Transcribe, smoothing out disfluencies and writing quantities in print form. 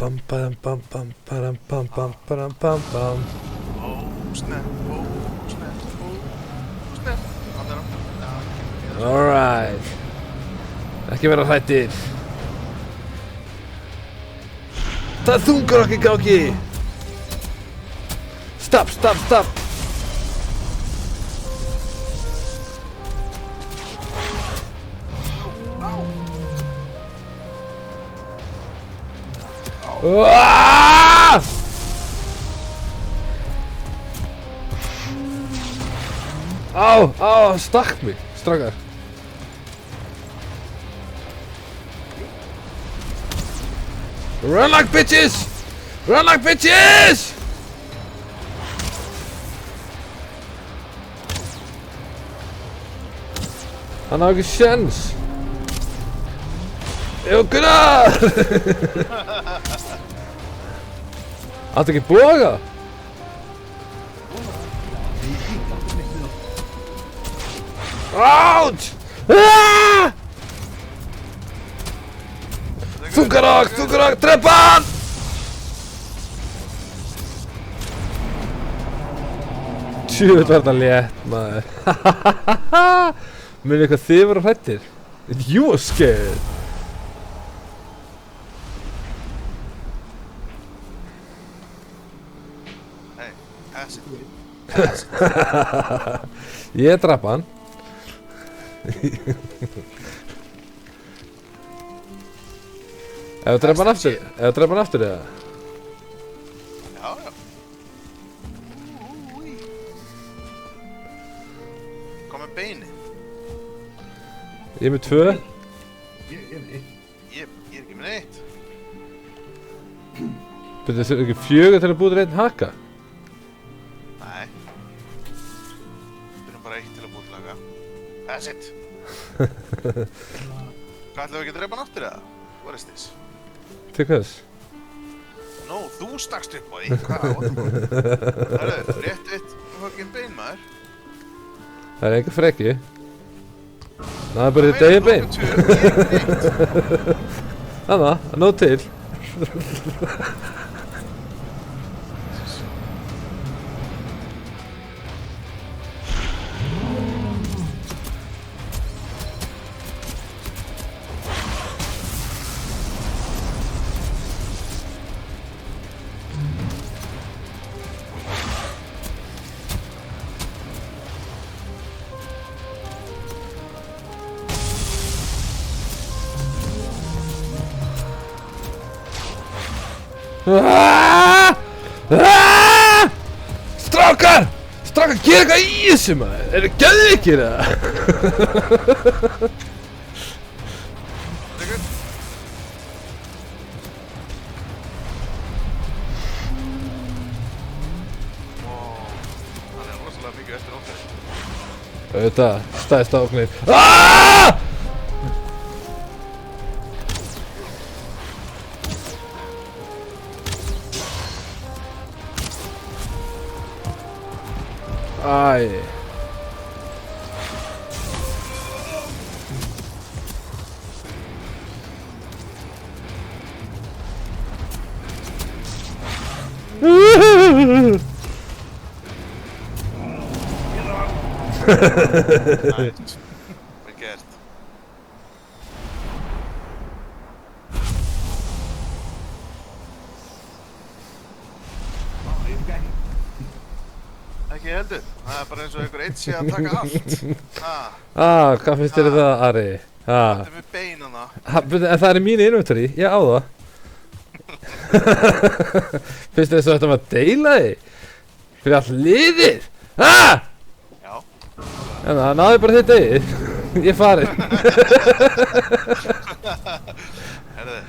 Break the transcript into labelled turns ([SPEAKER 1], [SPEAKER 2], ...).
[SPEAKER 1] bam bam bam bam bam bam bam bam bam bam.
[SPEAKER 2] Snap.
[SPEAKER 1] Alright. Ekki vera hrættir. Það þungar okkur gangi. Stopp. Á, stakk mig, strákar. Run like bitches! Hann á ekki sjens. Jú, Gunnar! Áttu ekki boga? Ouch! Þungarokk, drepa hann! Tjöfull var þetta létt, maður. Munið eitthvað þið voru hrættir? You were scared.
[SPEAKER 2] Hey, pass it.
[SPEAKER 1] Ég drap hann. Ef þú drepa hann aftur eða?
[SPEAKER 2] Já. Kom með beini.
[SPEAKER 1] Ég er með 2.
[SPEAKER 2] Ég er ekki með neitt.
[SPEAKER 1] Betur þið ekki 4 til að búið einn haka?
[SPEAKER 2] Nei. Byrjum bara 1 til að búið til haka. That's it. Hvað ætlum við ekki að drepa hann aftur eða? What is this?
[SPEAKER 1] Til hvers?
[SPEAKER 2] Nó, þú stakst upp á því. Hvað? Hörru, rétt eitt fucking bein, maður.
[SPEAKER 1] Það er ekki freki. Það er bara þitt eigið bein.
[SPEAKER 2] Ég er ekki neitt.
[SPEAKER 1] Þannig, nóg til. Strákar! Strákar, gera eitthvað í þessu maður! Eru geðveikir eða?
[SPEAKER 2] Hann er rosalega mikið eftir ótæð.
[SPEAKER 1] Auðvitað, stæðist áknir. Æ.
[SPEAKER 2] Næst. Vel gert. Ekki heldur. Það er bara eins og einhver eitt sé að taka allt.
[SPEAKER 1] Hvað finnst þér það, Ari?
[SPEAKER 2] Þetta er með beinana.
[SPEAKER 1] En það er í mínu inventory, ég á það. Finnst þér þess að þetta var að deila þig? Fyrir allt liðið?
[SPEAKER 2] Já.
[SPEAKER 1] En það náði bara þitt eigið. Ég er farinn.
[SPEAKER 2] Herðu.